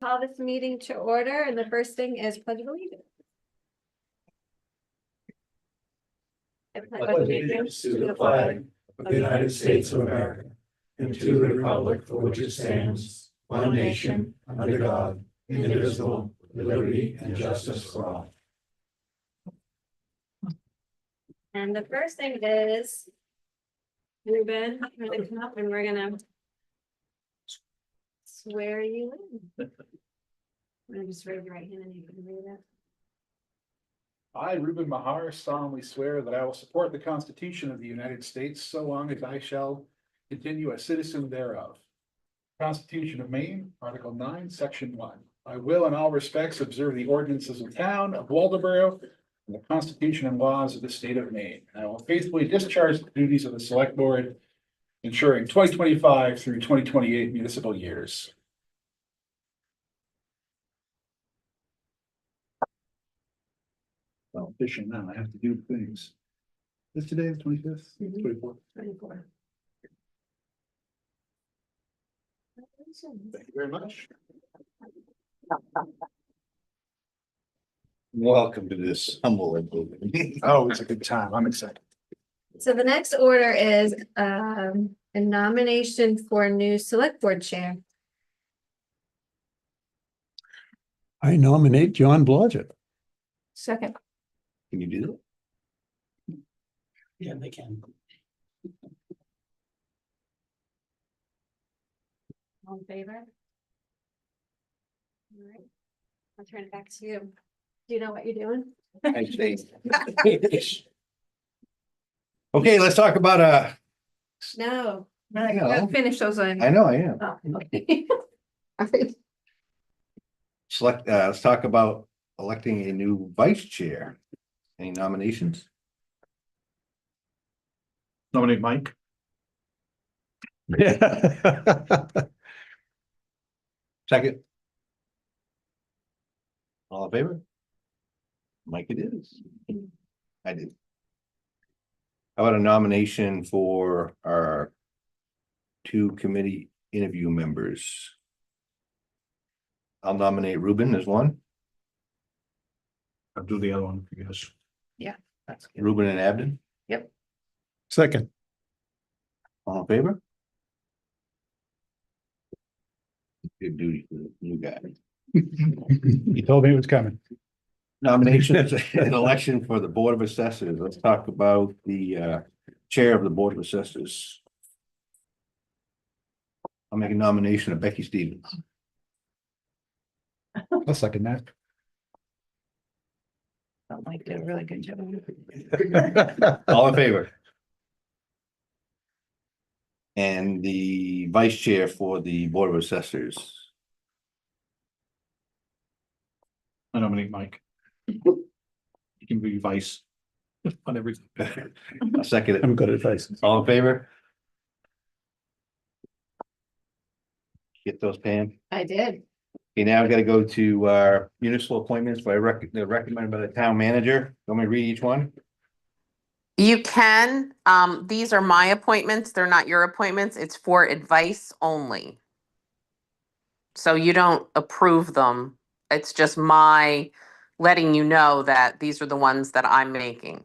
Call this meeting to order, and the first thing is pledge of allegiance. I pledge allegiance to the flag of the United States of America and to the republic for which it stands, one nation, under God, indivisible, with liberty and justice for all. And the first thing is Ruben, you're gonna come up and we're gonna swear you in. I'm gonna just raise your right hand and you can read it. I, Ruben Mahar, solemnly swear that I will support the Constitution of the United States so long as I shall continue a citizen thereof. Constitution of Maine, Article 9, Section 1. I will in all respects observe the ordinances of the town of Waldoboro and the Constitution and laws of the state of Maine. I will faithfully discharge the duties of the Select Board, ensuring 2025 through 2028 municipal years. Well, official now, I have to do things. Is today the 25th? Mhm. 24th? 24. Thank you very much. Welcome to this humble meeting. Oh, it's a good time. I'm excited. So the next order is a nomination for a new select board chair. I nominate John Blodgett. Second. Can you do that? Yeah, they can. All in favor? All right. I'll turn it back to you. Do you know what you're doing? Thanks, Dave. Okay, let's talk about, No. I know, Finish those on. I know I am. Oh, okay. All right. Let's talk about electing a new vice chair. Any nominations? Nominate Mike. Second. All in favor? Mike it is. I did. How about a nomination for our two committee interview members? I'll nominate Ruben as one, I'll do the other one, I guess. That's good. Ruben and Abden. Second. All in favor? Good duty for the new guy. You told me it was coming. Nominations and election for the Board of Assessors. Let's talk about the chair of the Board of Assessors. I'll make a nomination of Becky Stevens. I'll second that. Mike did a really good job. All in favor? And the vice chair for the Board of Assessors. I nominate Mike. You can be vice on everything. I'll second it. I'm good at vices. All in favor? Get those, Pam. I did. Okay, now I've got to go to our municipal appointments they're recommended by the town manager. Want me to read each one? You can, these are my appointments. They're not your appointments. It's for advice only. So you don't approve them. It's just my letting you know that these are the ones that I'm making.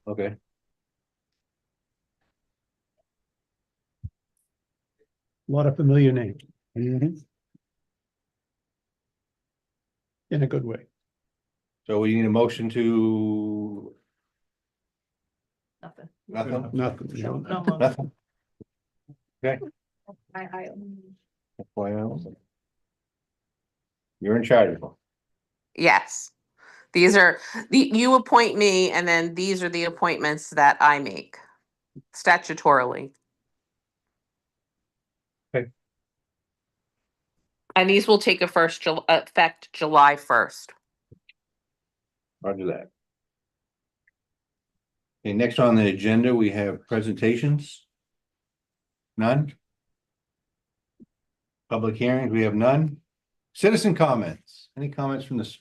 Okay. A lot of familiar names. In a good way. So we need a motion to Nothing. nothing, Nothing. No, nothing. I. FYI. You're in charge of them. Yes. These are, you appoint me and then these are the appointments that I make statutorily. Okay. And these will take effect July 1st. I'll do that. Okay, next on the agenda, we have presentations. None. Public hearings, we have none. Citizen comments. Any comments from the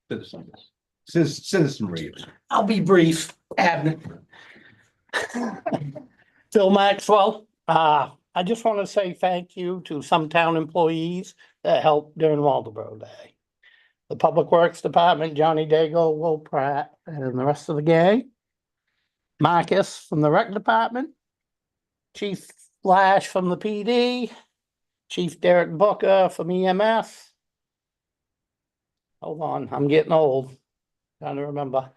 citizens? Citizenry. I'll be brief, Abner. Phil Maxwell, I just want to say thank you to some town employees that help during Waldeboro Day. The Public Works Department, Johnny Daigle, Will Pratt, and the rest of the gang. Marcus from the Rec Department. Chief Flash from the PD. Chief Derek Booker from EMS. Hold on, I'm getting old. Trying to remember.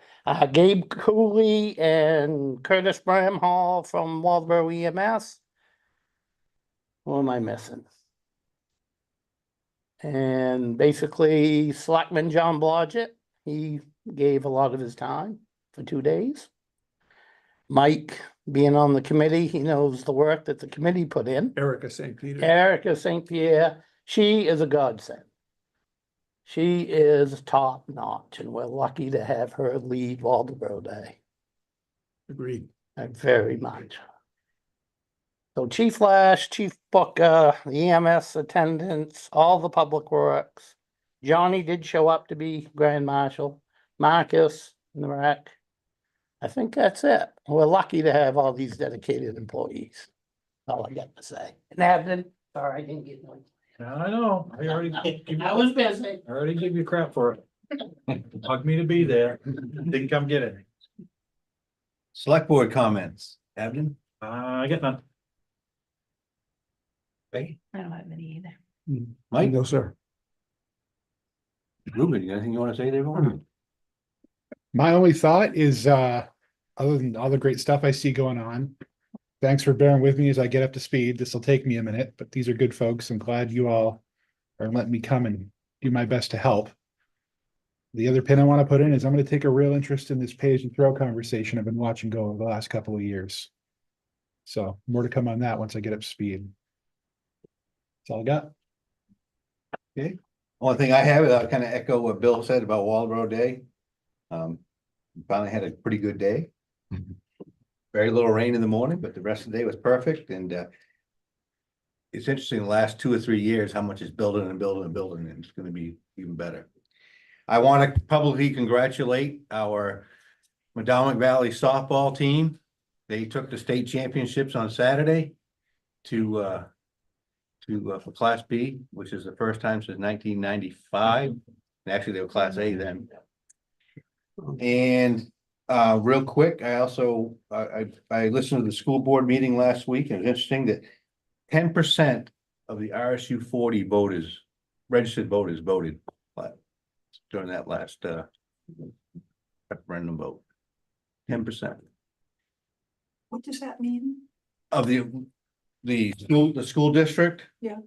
Gabe Cooley and Curtis Bramhall from Waldeboro EMS. Who am I missing? And basically, Selectman John Blodgett, he gave a lot of his time for 2 days. Mike, being on the committee, he knows the work that the committee put in. Erica St. Peter. Erica St. Pierre, she is a godsend. She is top notch, and we're lucky to have her lead Waldeboro Day. Agreed. Very much. So Chief Lash, Chief Booker, the EMS attendants, all the public works. Johnny did show up to be Grand Marshal, Marcus and the rec. I think that's it. We're lucky to have all these dedicated employees. All I got to say. And Abden, sorry, I didn't get no. I know, I already, I was busy. I already give you crap for it. Bug me to be there, didn't come get it. Select board comments. Abden? I get none. Becky? I don't have any either. Mike? No, sir. Ruben, you got anything you want to say there? Ruben? My only thought is, other than all the great stuff I see going on, thanks for bearing with me as I get up to speed. This will take me a minute, but these are good folks. I'm glad you all are letting me come and do my best to help. The other pin I want to put in is I'm going to take a real interest in this page and throw conversation I've been watching go over the last couple of years. So more to come on that once I get up to speed. That's all I got. Only thing I have, I kind of echo what Bill said about Waldeboro Day. Finally had a pretty good day. Very little rain in the morning, but the rest of the day was perfect, and it's interesting, the last 2 or 3 years, how much is building and building and building, and it's gonna be even better. I want to publicly congratulate our Madomic Valley softball team. They took the state championships on Saturday to for Class B, which is the first time since 1995. Actually, they were Class A then. And real quick, I also, I listened to the school board meeting last week, and it was interesting that 10% of the RSU 40 voters, registered voters, voted during that last referendum vote. 10%. What does that mean? Of the school district. Yeah.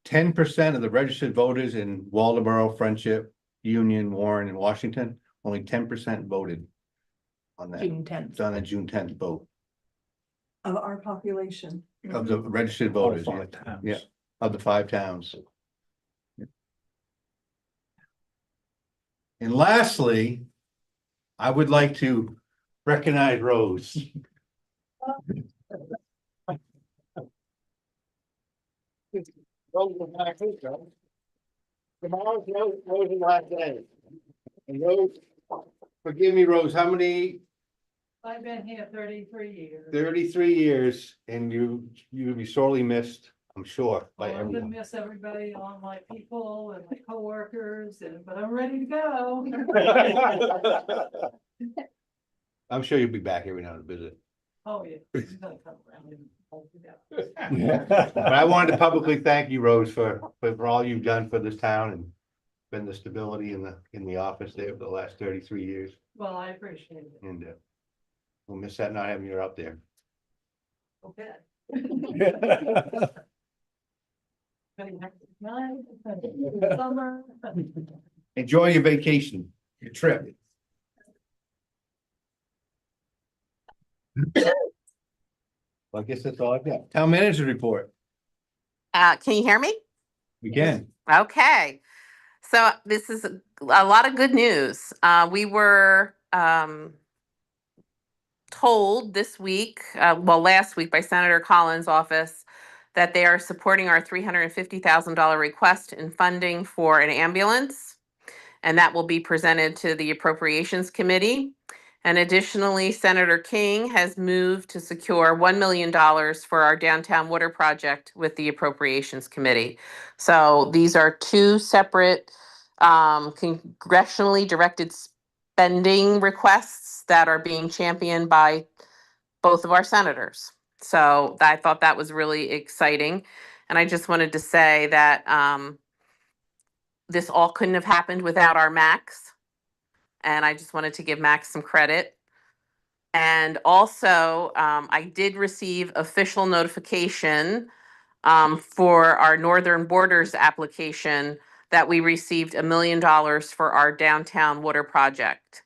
10% of the registered voters in Waldeboro, Friendship, Union, Warren, and Washington, only 10% voted on that. June 10th. It's on a June 10th vote Of our population. of the registered voters, All yeah, 5 towns. yeah. Of the 5 towns. And lastly, I would like to recognize Rose. Tomorrow's Rose's last day. And Rose, forgive me, Rose, how many? I've been here 33 years. 33 years, and you would be sorely missed, I'm sure, by I'm gonna everyone. miss everybody, all my people and my coworkers, but I'm ready to go. I'm sure you'll be back every now and then to visit. Oh, yeah. I'm gonna come around and hold it But I wanted to publicly thank you, Rose, for all you've done for this town and been the stability in the office there for the last 33 years. Well, I appreciate it. And we'll miss that not having you out there. Okay. Summer. Enjoy your vacation, your trip. Well, I guess that's all I've got. Town manager report. Can you hear me? We can. Okay, so this is a lot of good news. We were told this week, last week by Senator Collins' office, that they are supporting our $350,000 request in funding for an ambulance. And that will be presented to the Appropriations Committee. And additionally, Senator King has moved to secure $1 million for our downtown water project with the Appropriations Committee. So these are two separate congressionally directed spending requests that are being championed by both of our senators. So I thought that was really exciting. And I just wanted to say that this all couldn't have happened without our Max. And I just wanted to give Max some credit. And also, I did receive official notification for our Northern Borders application that we received $1 million for our downtown water project.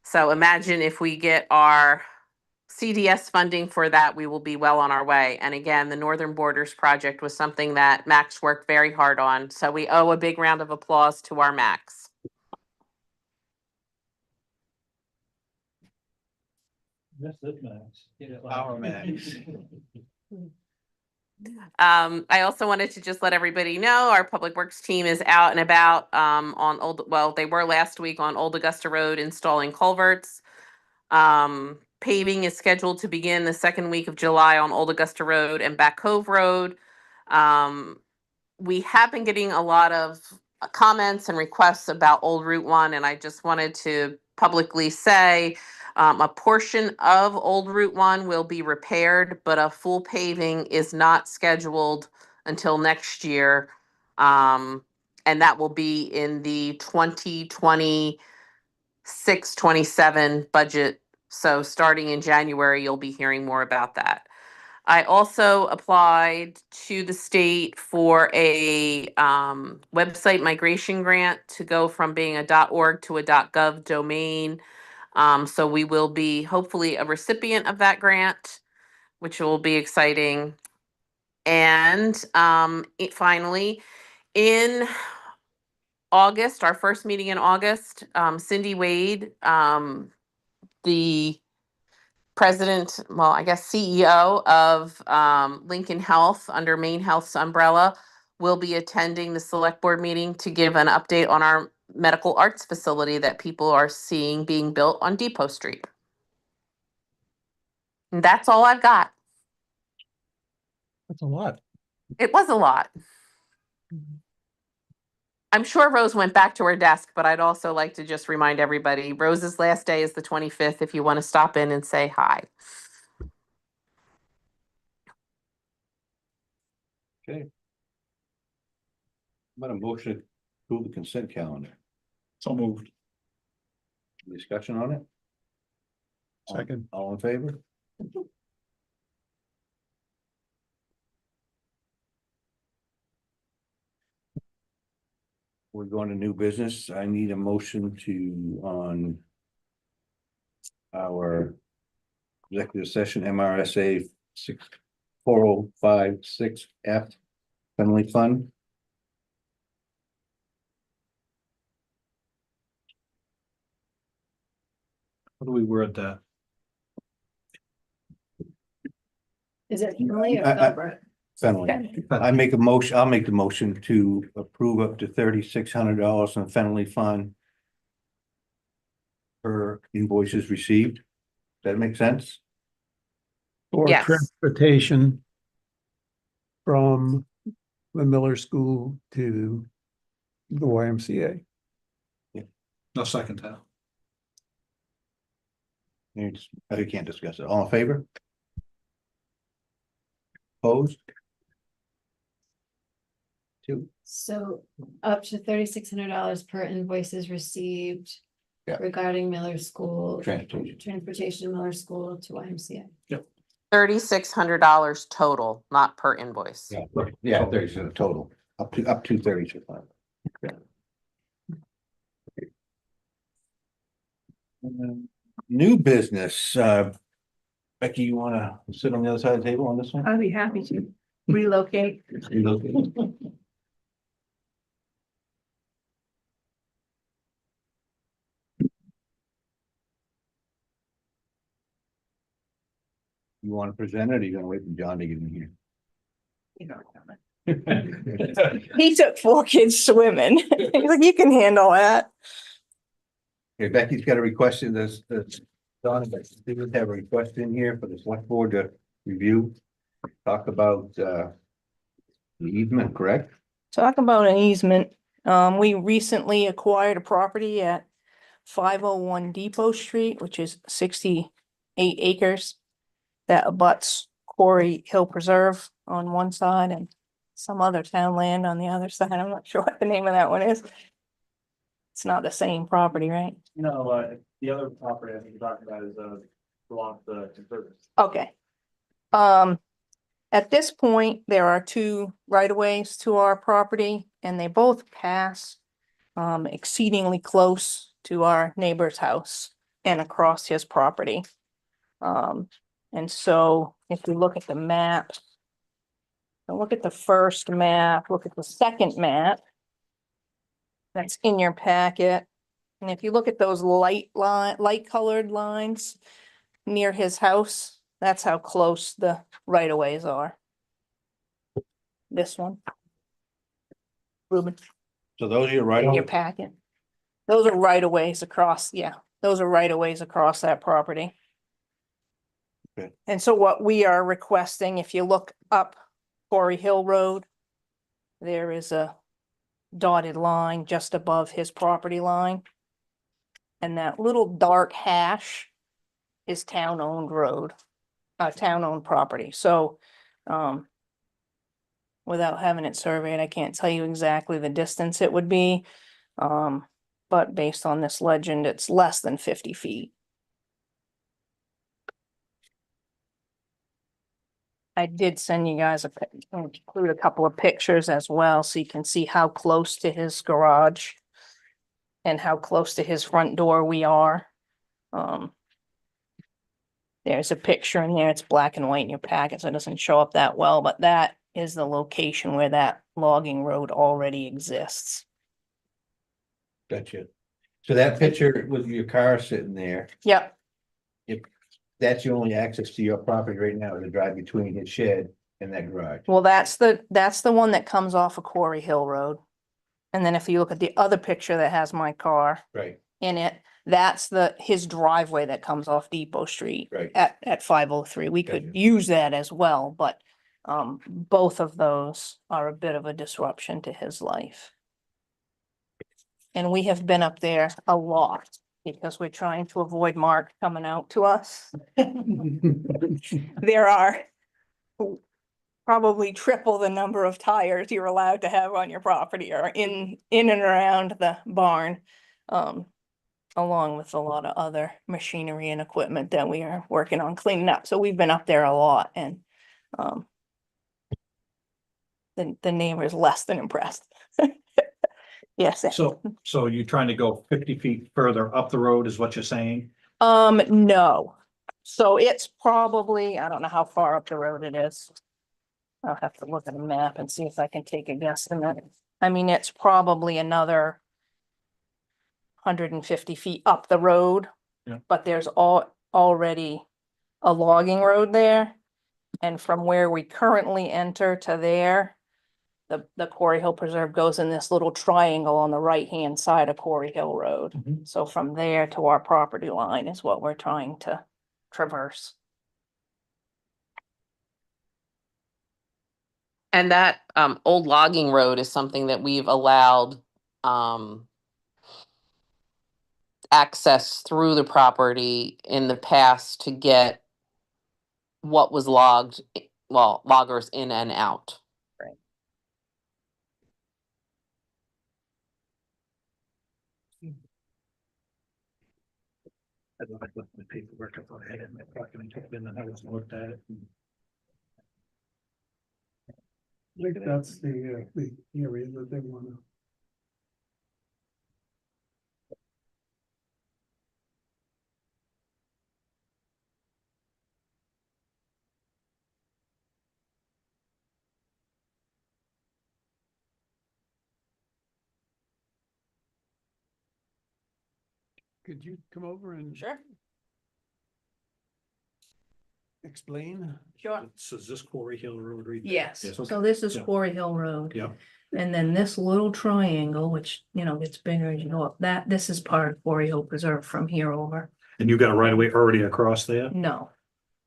So imagine if we get our CDS funding for that, we will be well on our way. And again, the Northern Borders project was something that Max worked very hard on. So we owe a big round of applause to our Max. That's it, Max. Our Max. I also wanted to just let everybody know our Public Works team is out and about they were last week on Old Augusta Road installing culverts. Paving is scheduled to begin the second week of July on Old Augusta Road and Back Cove Road. We have been getting a lot of comments and requests about Old Route 1, and I just wanted to publicly say a portion of Old Route 1 will be repaired, but a full paving is not scheduled until next year. And that will be in the 2026-27 budget. So starting in January, you'll be hearing more about that. I also applied to the state for a website migration grant to go from being a .org to a .gov domain. So we will be hopefully a recipient of that grant, which will be exciting. And finally, in August, our first meeting in August, Cindy Wade, the president, well, I guess CEO of Lincoln Health under Maine Health's umbrella, will be attending the select board meeting to give an update on our medical arts facility that people are seeing being built on Depot Street. And that's all I've got. That's a lot. It was a lot. I'm sure Rose went back to her desk, but I'd also like to just remind everybody, Rose's last day is the 25th if you want to stop in and say hi. Okay. About a motion to approve the consent calendar. So moved. Discussion on it? Second. All in favor? We're going to new business. I need a motion to on our executive session MRSA 4056F Family Fund. How do we word that? Is it Emily or I- Gilbert? Fenley. I'll make the motion to approve up to $3,600 in the Fenley Fund per invoices received. Does that make sense? Or Yes. transportation from the Miller School to the YMCA. No, second that. I can't discuss it. All in favor? Opposed? Two. So up to $3,600 per invoices received. Yeah. Regarding Miller School. Transportation. Transportation, Miller School to YMCA. $3,600 total, not per invoice. Yeah, yeah, 36 total, up to 36. New business, Becky, you wanna sit on the other side of the table on this one? I'd be happy to relocate. You wanna present it, or you gonna wait for John to get in here? He took 4 kids swimming. He's like, you can handle that. Okay, Becky's got a request in this, Donna, they would have a request in here for the select board to review. Talk about, the easement, correct? Talk about an easement. We recently acquired a property at 501 Depot Street, which is 68 acres. That abuts Quarry Hill Preserve on one side and some other town land on the other side. I'm not sure what the name of that one is. It's not the same property, right? No, the other property I think you're talking about is, belongs to conservatives. Okay. At this point, there are two right-of-ways to our property and they both pass exceedingly close to our neighbor's house and across his property. And so if you look at the map, so look at the first map, look at the second map that's in your packet. And if you look at those light colored lines near his house, that's how close the right-of-ways are. This one. Ruben, So those are your right. in your packet. Those are right-of-ways across, yeah, those are right-of-ways across that property. Okay. And so what we are requesting, if you look up Quarry Hill Road, there is a dotted line just above his property line. And that little dark hash is town-owned road, town-owned property. So, without having it surveyed, I can't tell you exactly the distance it would be. But based on this legend, it's less than 50 feet. I did send you guys include a couple of pictures as well, so you can see how close to his garage and how close to his front door we are. There's a picture in there, it's black and white in your packet, so it doesn't show up that well, but that is the location where that logging road already exists. Gotcha. So that picture with your car sitting there, Yep, that's the only access to your property right now, the drive between his shed and that garage. well, that's the one that comes off of Quarry Hill Road. And then if you look at the other picture that has my car Right, in it, that's his driveway that comes off Depot Street right. at 503. We could Gotcha. use that as well, but both of those are a bit of a disruption to his life. And we have been up there a lot because we're trying to avoid Mark coming out to us. There are probably triple the number of tires you're allowed to have on your property or in and around the barn. Along with a lot of other machinery and equipment that we are working on cleaning up. So we've been up there a lot and the neighbor's less than impressed. Yes. So you're trying to go 50 feet further up the road is what you're saying? No. So it's probably, I don't know how far up the road it is. I'll have to look at a map and see if I can take a guess in that. I mean, it's probably another 150 feet up the road. Yeah. But there's already a logging road there. And from where we currently enter to there, the Quarry Hill Preserve goes in this little triangle on the right-hand side of Quarry Hill Road. Mhm. So from there to our property line is what we're trying to traverse. And that old logging road is something that we've allowed access through the property in the past to get what was logged, well, loggers in and out. I don't like the paperwork I thought I had in my pocket and took it in and I wasn't looked at it. I think that's the area that they wanna. Could you come over and Sure. explain? Sure. So is this Quarry Hill Road right there? Yes, Yes, so okay. this is Yeah. Quarry Hill Road. Yeah. And then this little triangle, which, you know, gets bigger as you go up, this is part of Quarry Hill Preserve from here over. And you got a right of way already across there? No,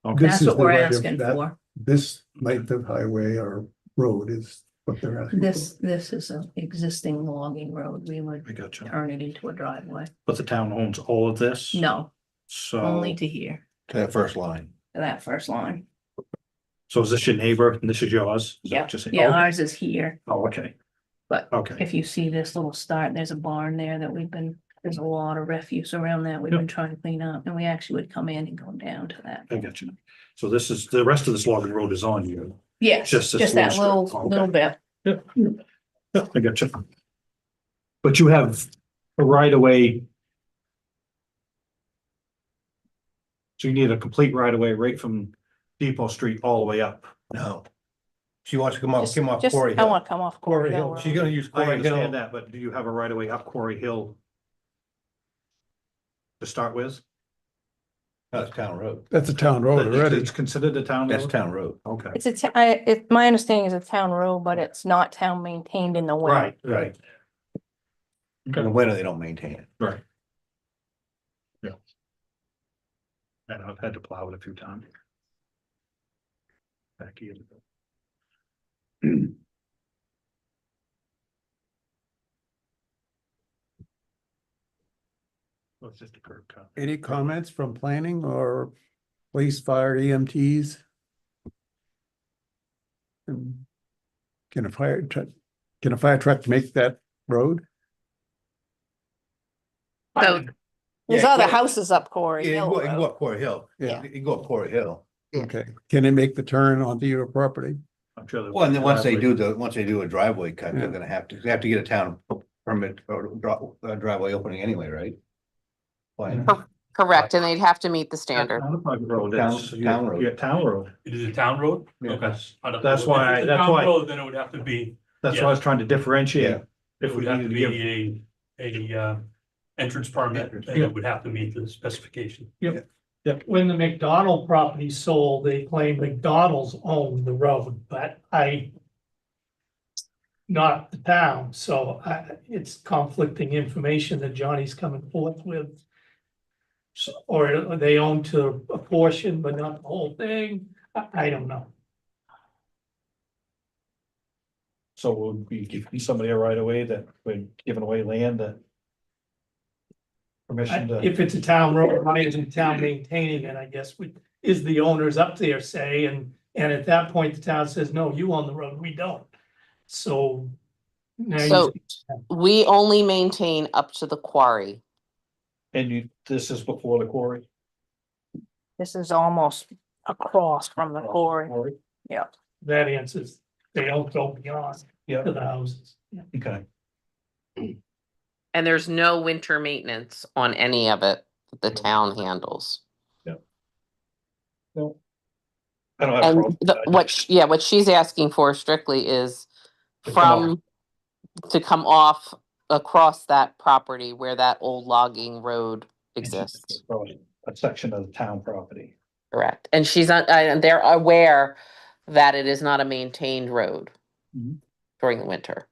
Okay, that's is what the we're right of asking that- for. This length of highway or road is what they're asking. for. This is an existing logging road. We would I got you. turn it into a driveway. But the town owns all of this? No, So, only to here, To that first line. to that first line. so is this your neighbor and this is yours? Is that Yeah, what you're saying? yeah, Okay. ours is here, Oh, okay, but okay. if you see this little start, there's a barn there that there's a lot of refuse around that we've been trying to clean up, and we actually would come in and go down to that. I got you. So this is, the rest of this logging road is on you. Yes, Just just this that little little, strip. Okay. little bit. Yeah, I got you. But you have a right of way. So you need a complete right of way right from Depot Street all the way up. No. She wants to come off Just, Quarry I Hill. want to come off Quarry Hill. She's gonna use I Quarry Hill. understand that, but do you have a right of way up Quarry Hill? To start with? That's town road. That's a town road already. It's considered a town road? That's town road. Okay, It's my understanding is a town road, but it's not town maintained in the winter. right, right. In the winter, they don't maintain it. Right. Yeah. And I've had to plow it a few times. Back years ago. Well, it's just a curb cut. Any comments from planning or police, fire, EMTs? Can a fire truck make that road? So, There's Yeah, other yeah. houses up Quarry Yeah, Hill. you can go Road. up Quarry Hill. Yeah. You can go up Quarry Hill. Yeah. Okay, can it make the turn onto your property? I'm sure. Well, and then once they do a driveway cut, they're Yeah. gonna they have to get a town permit or driveway opening anyway, right? Plan. correct, and they'd have to meet the standard. Not a private road, Town- it's, town road. yeah, town road. It is a town road? Yeah. Okay. That's why If it's a that's town why- road, then it would have to be, That's what I was trying to differentiate. Yeah. it If would we have to needed to be give, a entrance permit, and Yeah. it would have to meet the specification. When the McDonald property sold, they claimed McDonald's owned the road, but not the town, so it's conflicting information that Johnny's coming forth with. So, or they own to a portion, but not the whole thing, I don't know. so would be giving somebody a right of way that we're giving away land that. Permission to, If it's a town road, why isn't the town maintaining it, I guess, is the owners up there say, and at that point, the town says, no, you own the road, we don't. So. now you- So- We only maintain up to the quarry. and you, this is before the quarry? This is almost across from the quarry. That answers, they don't go beyond Yeah, to the houses. okay. And there's no winter maintenance on any of it that the town handles. No. I don't have a And problem. with that. what she's asking for strictly is To come to come off across that property where that old logging road exists. Probably a section of the town property. Correct. And they're aware that it is not a maintained road Mhm. during the winter.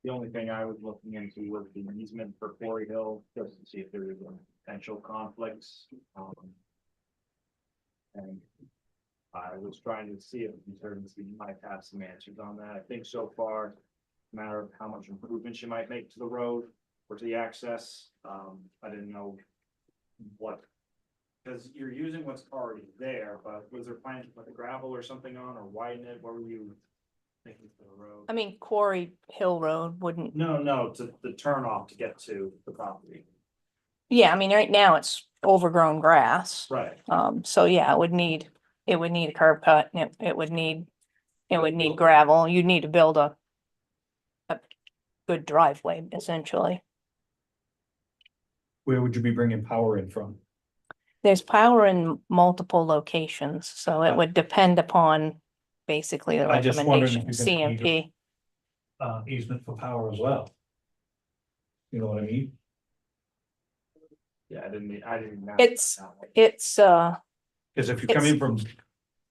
The only thing I was looking into was the easement for Quarry Hill, just to see if there was potential conflicts. And I was trying to see if Conservancy might have some answers on that. I think so far, it's a matter of how much improvements you might make to the road or to the access. I didn't know what, because you're using what's already there, but was there plans to put the gravel or something on or widen it? What were you thinking for the road? I mean, Quarry Hill Road wouldn't, No, to the turn off to get to the property. yeah, I mean, right now it's overgrown grass. Right. So yeah, it would need a curb cut, and it would need gravel. You'd need to build a good driveway, essentially. Where would you be bringing power in from? There's power in multiple locations, so it would depend upon basically the I just wondered if recommendation, you're gonna need CMP. Easement for power as well. You know what I mean? Yeah, I didn't. know It's- that one. It's, Cause if you come in from,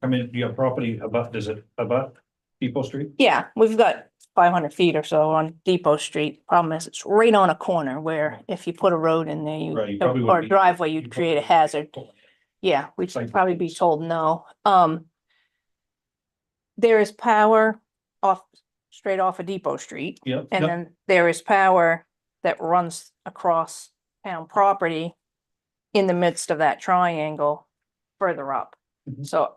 I mean, your property abut, does it abut Depot Street? Yeah, we've got 500 feet or so on Depot Street. Problem is, it's right on a corner where if you put a road in there, Right, you you, probably or would a be- driveway, you'd create a hazard. Yeah, we'd Site probably be distance. told no. There is power straight off of Depot Street. Yep. And yep. then there is power that runs across town property in the midst of that triangle further up. Mhm. So,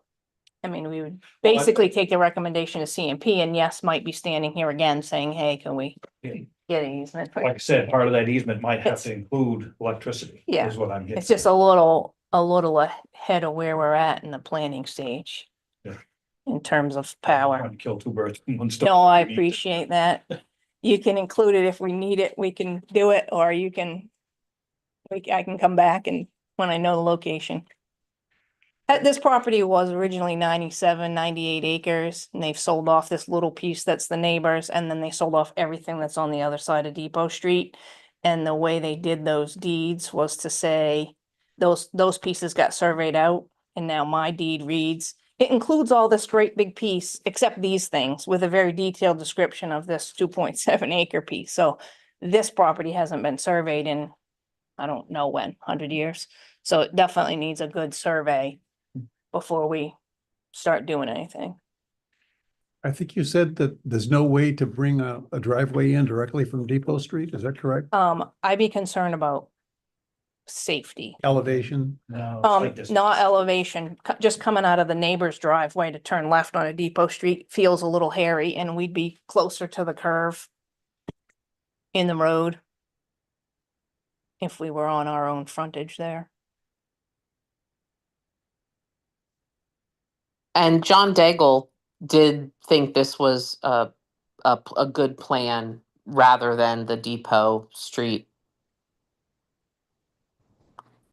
I mean, we would Well, basically take the recommendation of CMP and yes, might be standing here again saying, hey, can we Yeah. get an easement? But Like I said, part of that easement might have It's- to include electricity. Yeah. Is what I'm getting. it's just a little ahead of where we're at in the planning stage. Yeah. In terms of power. Trying to kill two birds with one stone. No, I We need to- appreciate that. You can include it if we need it, we can do it, or you can. I can come back and when I know the location. This property was originally 97, 98 acres, and they've sold off this little piece that's the neighbors, and then they sold off everything that's on the other side of Depot Street. And the way they did those deeds was to say, those pieces got surveyed out, and now my deed reads, it includes all this great big piece, except these things, with a very detailed description of this 2.7 acre piece. So this property hasn't been surveyed in, I don't know when, 100 years. So it definitely needs a good survey before we start doing anything. I think you said that there's no way to bring a driveway in directly from Depot Street, is that correct? I'd be concerned about safety. Elevation, No, site distance. Not elevation, just coming out of the neighbor's driveway to turn left on a Depot Street feels a little hairy and we'd be closer to the curve in the road if we were on our own frontage there. And John Daigle did think this was a good plan rather than the Depot Street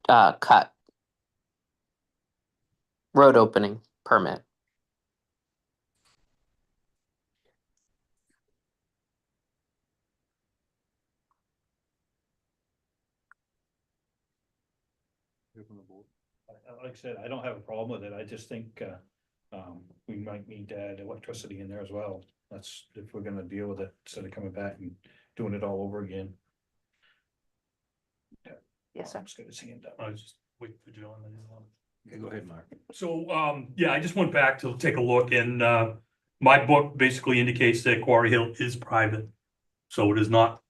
cut. Road opening permit. Like I said, I don't have a problem with it. I just think, we might need to add electricity in there as well. That's if we're gonna deal with it, instead of coming back and doing it all over again. Yes, sir. I'm just gonna see him down. I was just waiting for John. I didn't want- Okay, go ahead, Mark. So, yeah, I just went back to take a look and, my book basically indicates that Quarry Hill is private. So it is not.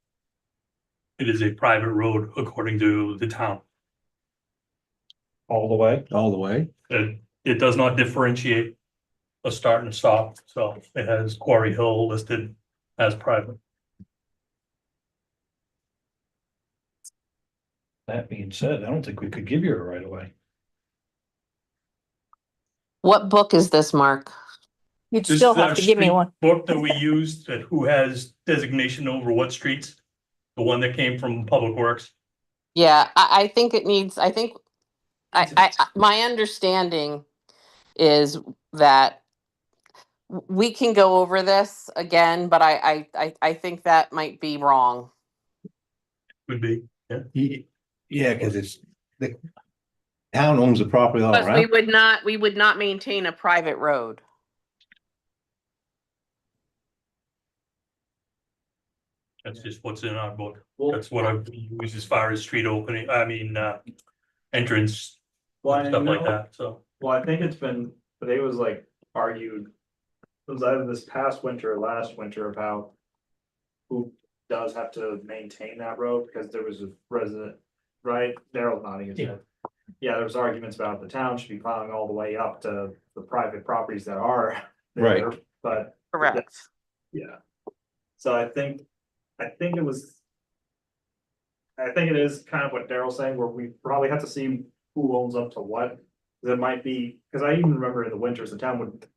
It is a private road according to the town. All the way? All the way? It does not differentiate a start and a stop, so it has Quarry Hill listed as private. That being said, I don't think we could give you a right of way. What book is this, Mark? You'd This still is have our to give me street one. Book that we used, that who has designation over what streets? The one that came from Public Works. Yeah, I think it needs, I think, my understanding is that we can go over this again, but I think that might be wrong. Would be, Yeah, cause it's, the town owns the property all Because we around. would not maintain a private road. that's just what's in our book. That's what I've used as far as street opening, entrance, Well, I stuff like know- that, so. Well, I think it's been, today was like argued. It was either this past winter or last winter about. Who does have to maintain that road, because there was a resident, right, Daryl's nodding his head. Yeah, there was arguments about the town should be plowing all the way up to the private properties that are. Right. there, But, Correct. yeah. So I think it was. I think it is kind of what Daryl's saying, where we probably have to see who owns up to what. There might be, because I even remember in the winters, the town would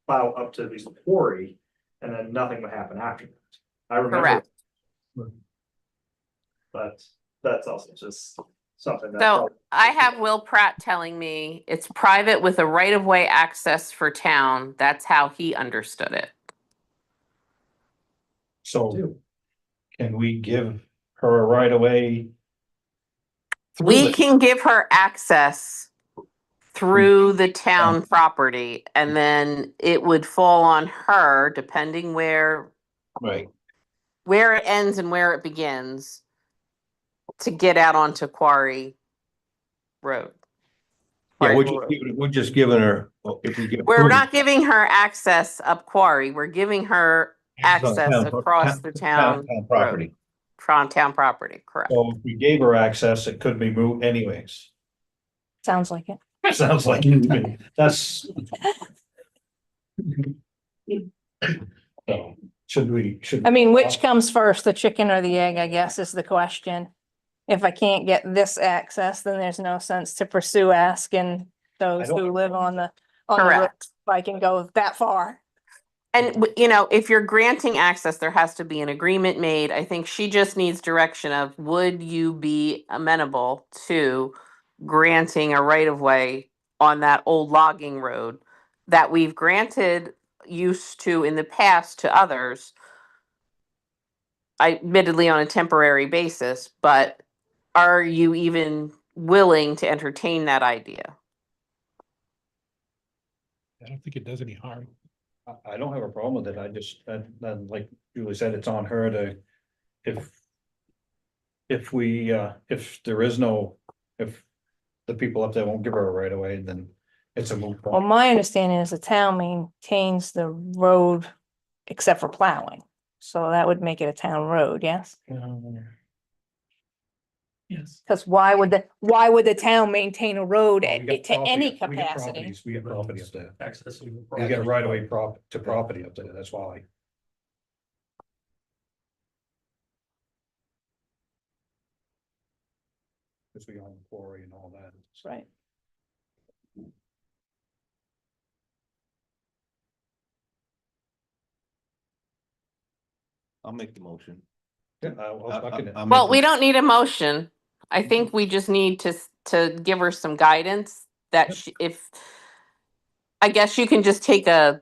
plow up to the quarry, and then nothing would happen after that. I remember. Correct. But that's also just something that. So I have Will Pratt telling me it's private with a right-of-way access for town. That's how he understood it. So can we give her a right of way? We can give her access through the town property, and then it would fall on her, depending Right. where it ends and where it begins, to get out onto Quarry Road. Yeah, Quarry Hill Road. we're just giving her, well, if we get. We're approval, not giving her access up Quarry, we're giving her access on access town- across the town road, Property. from town property, correct? So if we gave her access, it could be moved anyways. Sounds like it. Sounds like it to me. That's. So, should. I mean, which comes first, the chicken or the egg, I guess, is the question. If I can't get this access, then there's no sense to pursue asking those don't- who live on the road Correct. if I can go that far. And, you know, if you're granting access, there has to be an agreement made. I think she just needs direction of, would you be amenable to granting a right of way on that old logging road that we've granted use to in the past to others? Admittedly on a temporary basis, but are you even willing to entertain that idea? I don't think it does any harm. I don't have a problem with it. I just, like Julie said, it's on her to, if we, if there is no, if the people up there won't give her a right away, then it's a moot Well, point. my understanding is the town maintains the road except for plowing. So that would make it a town road, yes? Yes. Because why would the town maintain a road Well, we got to any property- we got capacity? properties- We got property up there. Access. We get right away to property up there, that's why. Because we own the quarry and all that. Right. I'll make the motion. Yeah, I'll second it. I'll make Well, the- we don't need a motion. I think we just need to give her some guidance that if, I guess you can just take a,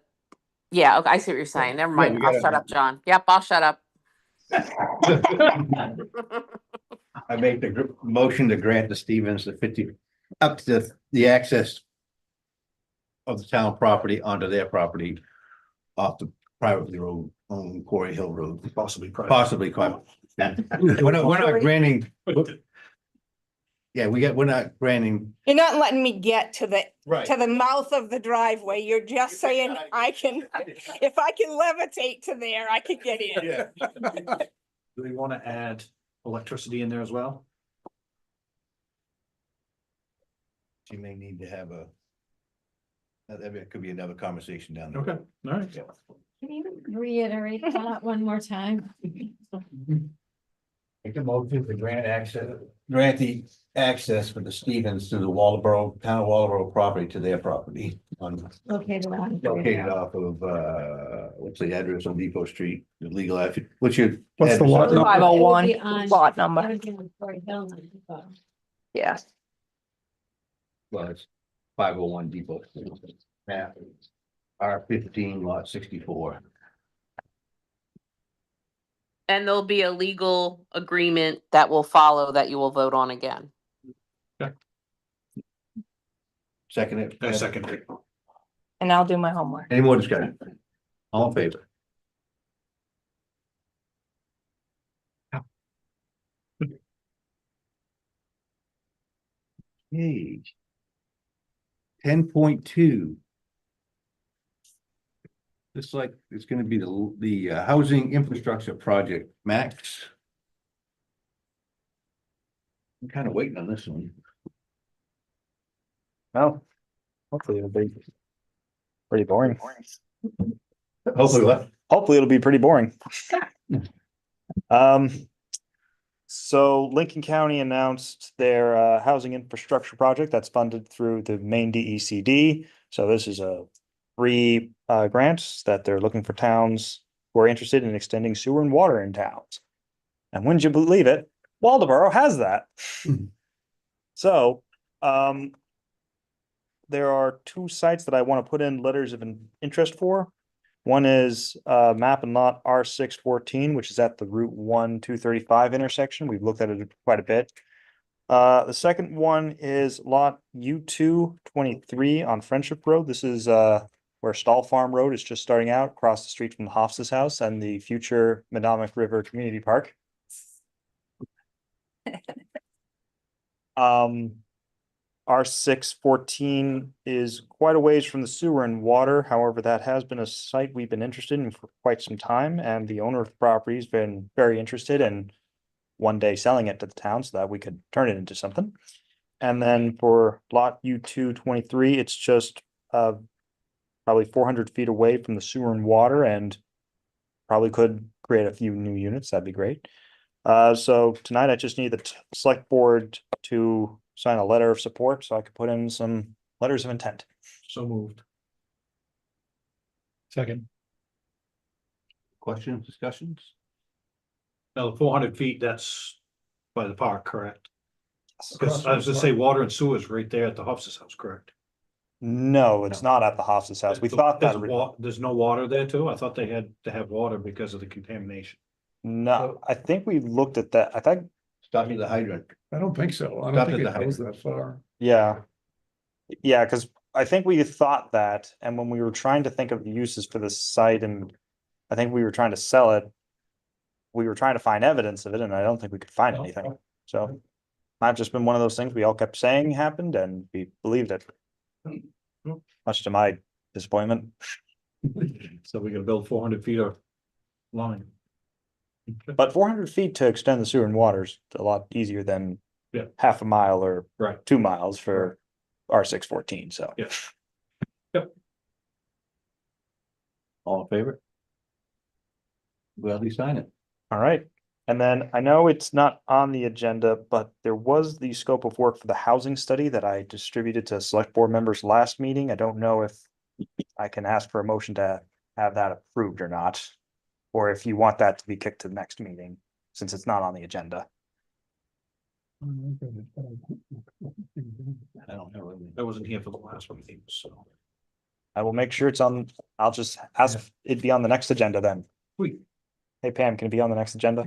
yeah, okay, I see what you're saying. Never mind. we I'll gotta- shut up, John. Yep, I'll shut up. I make the motion to grant the Stevens the 50, up to the access of the town property onto their property off the privately owned Quarry Hill Road, Possibly. possibly. We're not granting, yeah, we're not granting. You're not letting me get to Right. the mouth of the driveway. You're just saying if I can levitate to there, I can get in. Yeah. Do we want to add electricity in there as well? She may need to have that could be another conversation down the road. Okay, all right. Can you reiterate that one more time? Make a motion to grant the access for the Stevens to the Waldeboro, town of Waldeboro property to their property Located on. located off of, what's the address on Depot Street, the legal address, what's your? What's the lot address? number? 501 lot number. Yeah. Well, it's 501 Depot. Map, R15 lot 64. And there'll be a legal agreement that will follow that you will vote on again. Second it. I second it. And I'll do my homework. Any more discussion? All in favor? Hey. 10.2. This like, it's gonna be the housing infrastructure project, Max. I'm kind of waiting on this one. Well, hopefully it'll be pretty boring. Hopefully what? Hopefully it'll be pretty boring. So Lincoln County announced their housing infrastructure project that's funded through the Maine DECD. So this is a free grants that they're looking for towns who are interested in extending sewer and water in towns. And wouldn't you believe it, Waldeboro has that. So there are two sites that I want to put in letters of interest for. One is map and lot R614, which is at the Route 1 235 intersection. We've looked at it quite a bit. The second one is lot U223 on Friendship Road. This is where Stall Farm Road is just starting out, across the street from the Hofstas house and the future Madomic River Community Park. R614 is quite a ways from the sewer and water. However, that has been a site we've been interested in for quite some time, and the owner of the property has been very interested in one day selling it to the town so that we could turn it into something. And then for lot U223, it's just probably 400 feet away from the sewer and water, and probably could create a few new units. That'd be great. So tonight I just need the select board to sign a letter of support so I could put in some letters of intent. So moved. Second. Questions, discussions? Now, the 400 feet, that's by the park, correct? Because I was gonna say water and sewer is right there at the Hofstas house, correct? No, it's not at the Hofstas house. We thought that. There's no water there too? I thought they had to have water because of the contamination. No, I think we looked at that. I think, Stop at the hydrant. I don't think so. I Stop don't at think the it goes that far. yeah. Yeah, because I think we thought that, and when we were trying to think of the uses for this site, and I think we were trying to sell it, we were trying to find evidence of it, and I don't think we could find anything. So might have just been one of those things we all kept saying happened, and we believed it. Much to my disappointment. So we're gonna build 400 feet of line. But 400 feet to extend the sewer and water's a lot easier than Yeah. half a mile or Right. 2 miles for R614, so. Yeah. All in favor? Gladly sign it. All right, and then I know it's not on the agenda, but there was the scope of work for the housing study that I distributed to select board members last meeting. I don't know if I can ask for a motion to have that approved or not, or if you want that to be kicked to the next meeting, since it's not on the agenda. I don't know. I wasn't here for the last one, so. I will make sure it's on, I'll just ask it be on the next agenda then. Sweet. Hey Pam, can it be on the next agenda?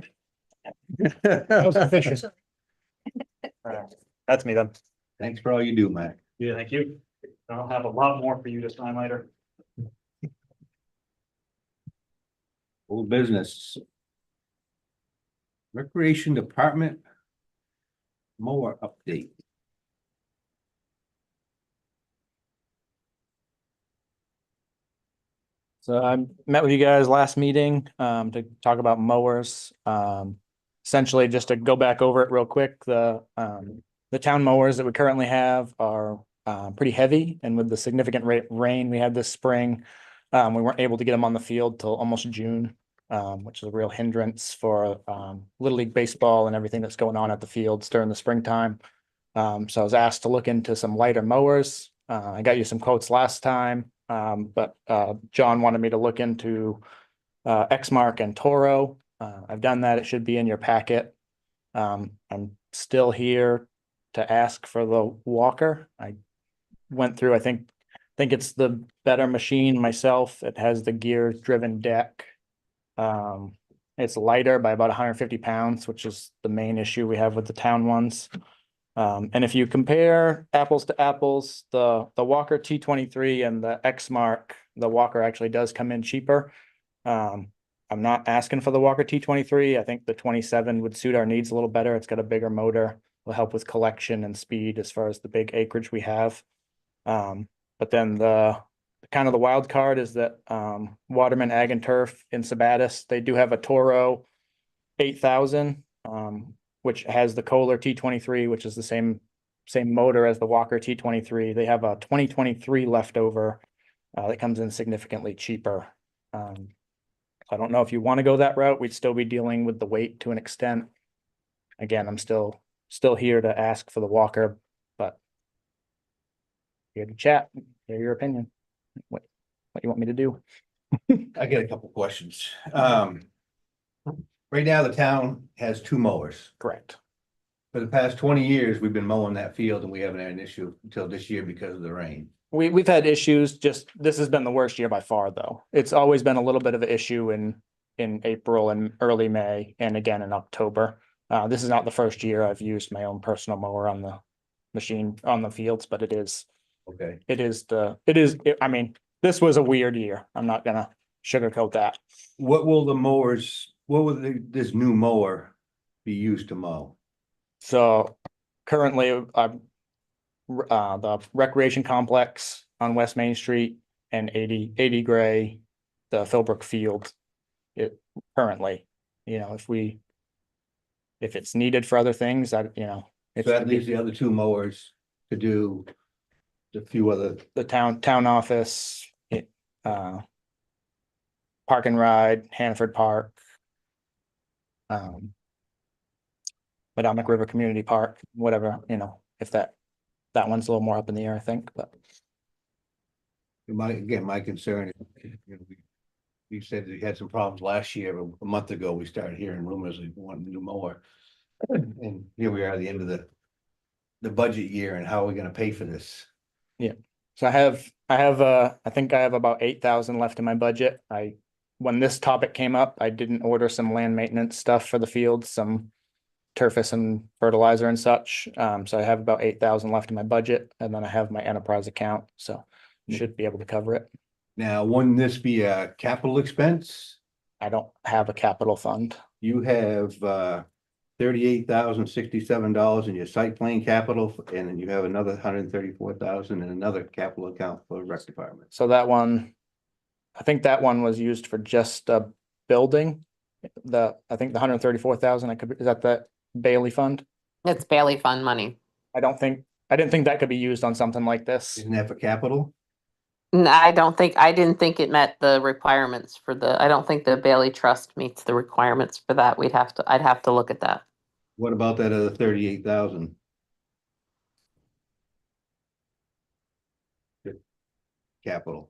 That's me then. Thanks for all you do, Mac. Yeah. Thank you. I'll have a lot more for you to sign later. Old business. Recreation Department. Mower update. So I met with you guys last meeting to talk about mowers. Essentially, just to go back over it real quick, the town mowers that we currently have are pretty heavy, and with the significant rain we had this spring, we weren't able to get them on the field till almost June, which is a real hindrance for Little League baseball and everything that's going on at the fields during the springtime. So I was asked to look into some lighter mowers. I got you some quotes last time. But John wanted me to look into Exmark and Toro. I've done that. It should be in your packet. I'm still here to ask for the Walker. I went through, I think it's the better machine myself. It has the gear driven deck. It's lighter by about 150 pounds, which is the main issue we have with the town ones. And if you compare apples to apples, the Walker T23 and the Exmark, the Walker actually does come in cheaper. I'm not asking for the Walker T23. I think the 27 would suit our needs a little better. It's got a bigger motor, will help with collection and speed as far as the big acreage we have. But then the kind of the wild card is that Waterman Ag and Turf in Sabatis, they do have a Toro 8000. Which has the Kohler T23, which is the same motor as the Walker T23. They have a 2023 leftover that comes in significantly cheaper. I don't know if you want to go that route. We'd still be dealing with the weight to an extent. Again, I'm still here to ask for the Walker, but here to chat, hear your opinion. What you want me to do? I got a couple questions. Right now, the town has 2 mowers. Correct. For the past 20 years, we've been mowing that field and we haven't had an issue until this year because of the rain. We've had issues, just this has been the worst year by far though. It's always been a little bit of an issue in April and early May and again in October. This is not the first year I've used my own personal mower on the machine on the fields, but it is, Okay, I mean, this was a weird year. I'm not gonna sugarcoat that. what will this new mower be used to mow? So currently, the recreation complex on West Main Street and 80 Gray, the Philbrook Field. It currently, if it's needed for other things, So that leaves the other two mowers to do the few other, the town office, park and ride, Hanford Park. Madomic River Community Park, whatever, if that one's a little more up in the air, I think, but. my concern is, we said that we had some problems last year, but a month ago, we started hearing rumors of wanting a new mower. And here we are at the end of the budget year, and how are we gonna pay for this? So I think I have about 8,000 left in my budget. When this topic came up, I didn't order some land maintenance stuff for the field, some turfus and fertilizer and such. So I have about 8,000 left in my budget, and then I have my enterprise account, so should be able to cover it. Now, wouldn't this be a capital expense? I don't have a capital fund. You have $38,067 in your site plan capital, and then you have another $134,000 in another capital account for the rec department. So that one, I think that one was used for just a building. I think the 134,000, is that the Bailey fund? It's Bailey Fund money. I didn't think that could be used on something like this. Isn't that for capital? No, I didn't think it met the requirements I don't think the Bailey Trust meets the requirements for that. I'd have to look at that. What about that other 38,000? Capital.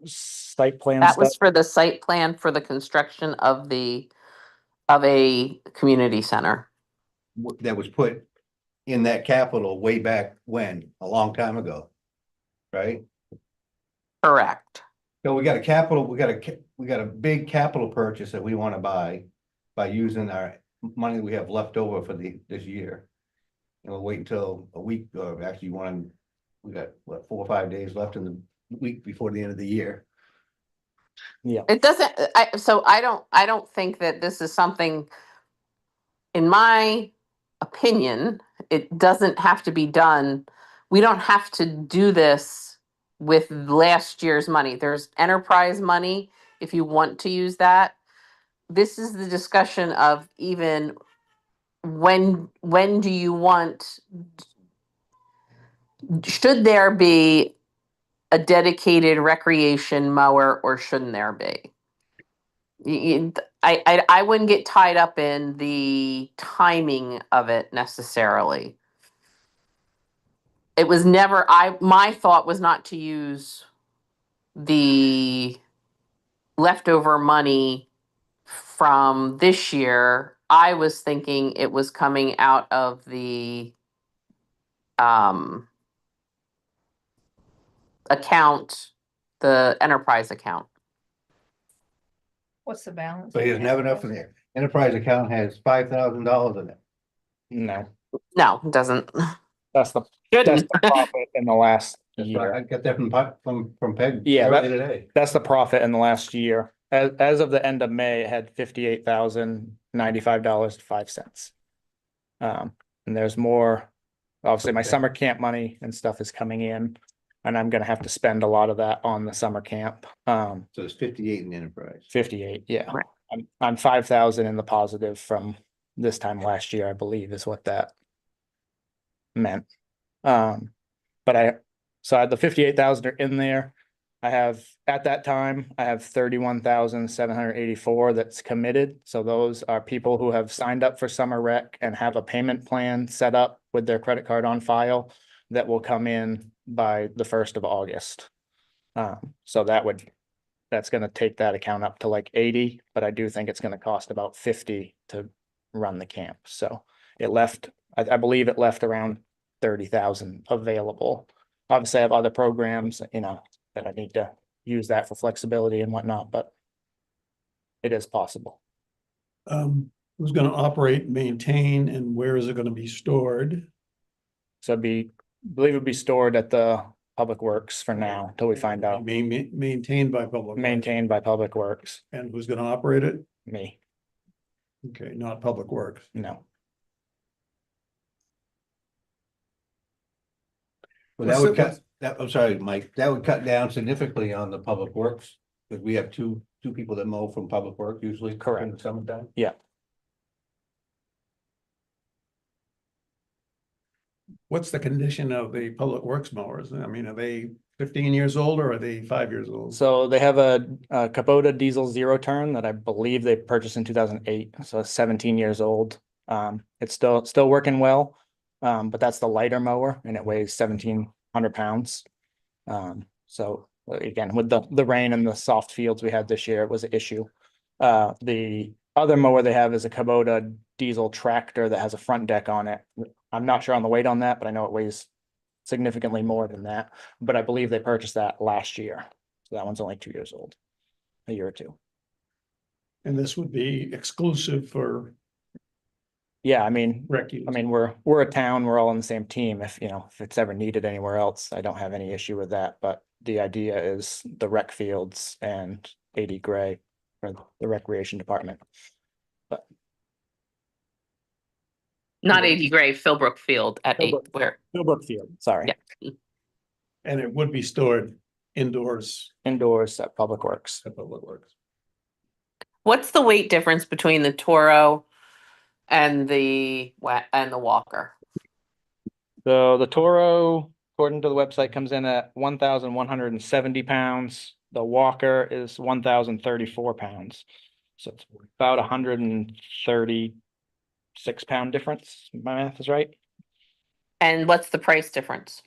Site plan That stuff. was for the site plan for the construction of a community center. That was put in that capital way back when, a long time ago. Right? Correct. So we got a big capital purchase that we want to buy by using our money we have left over for this year. And we'll wait until a week, or actually we got what, 4 or 5 days left in the week before the end of the year. Yeah. It doesn't, I don't think that this is something, in my opinion, it doesn't have to be done. We don't have to do this with last year's money. There's enterprise money if you want to use that. This is the discussion of even when do you want, should there be a dedicated recreation mower or shouldn't there be? I wouldn't get tied up in the timing of it necessarily. It was never, my thought was not to use the leftover money from this year. I was thinking it was coming out of the account, the enterprise account. What's the balance? So he doesn't have enough in there. Enterprise account has $5,000 in it. No, No, it doesn't. that's the Shouldn't. profit in the last That's year. right. I got that from Peg. Yeah, earlier today. That's the profit in the last year. As of the end of May, it had $58,095.05. And there's more, obviously my Okay. summer camp money and stuff is coming in. And I'm gonna have to spend a lot of that on the summer camp. So it's 58 in enterprise. 58, yeah. Right. I'm 5,000 in the positive from this time last year, I believe is what that meant. So I had the 58,000 are in there. At that time, I have 31,784 that's committed. So those are people who have signed up for summer rec and have a payment plan set up with their credit card on file that will come in by the 1st of August. So that's gonna take that account up to like 80, but I do think it's gonna cost about 50 to run the camp. So I believe it left around 30,000 available. Obviously, I have other programs, that I need to use that for flexibility and whatnot, but it is possible. Who's gonna operate, maintain, and where is it gonna be stored? So believe it'd be stored at the Public Works for now, till we find out. Maintained by Public Works. Maintained by Public Works, And who's gonna operate it? me, Okay, not Public Works. no. Well, that would cut, that, I'm sorry, Mike, that would cut down significantly on the public works, because we have two people that mow from public work usually. In Correct. the summertime. What's the condition of the Public Works mowers? I mean, are they 15 years old or are they 5 years old? So they have a Kubota diesel zero turn that I believe they purchased in 2008, so it's 17 years old. It's still working well, but that's the lighter mower and it weighs 1,700 pounds. So again, with the rain and the soft fields we had this year, it was an issue. The other mower they have is a Kubota diesel tractor that has a front deck on it. I'm not sure on the weight on that, but I know it weighs significantly more than that. But I believe they purchased that last year. So that one's only 2 years old, a year or two. And this would be exclusive for Yeah, I mean, rec use. we're a town, we're all on the same team. If it's ever needed anywhere else, I don't have any issue with that. But the idea is the rec fields and AD Gray for the recreation department. Not AD Gray, Philbrook Field at eight, Philbrook. where, Millbrook Field, sorry. Yeah. And it would be stored indoors Indoors at Public Works. at Public Works. what's the weight difference between the Toro and the Walker? So the Toro, according to the website, comes in at 1,170 pounds. The Walker is 1,034 pounds. So it's about 136-pound difference. if My math is right. And what's the price difference?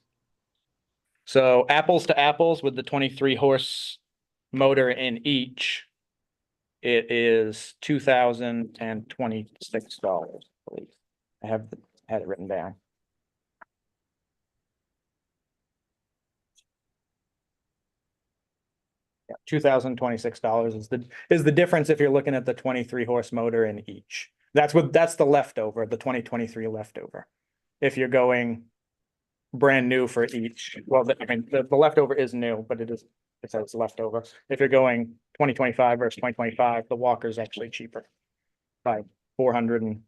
So apples to apples with the 23 horse motor in each, it is $2,026, I believe. I had it written down. Yeah, $2,026 is the difference if you're looking at the 23 horse motor in each. That's the leftover, the 2023 leftover. If you're going brand new for each, well, the leftover is new, but it says leftover. If you're going 2025 versus 2025, the Walker is actually cheaper by $484.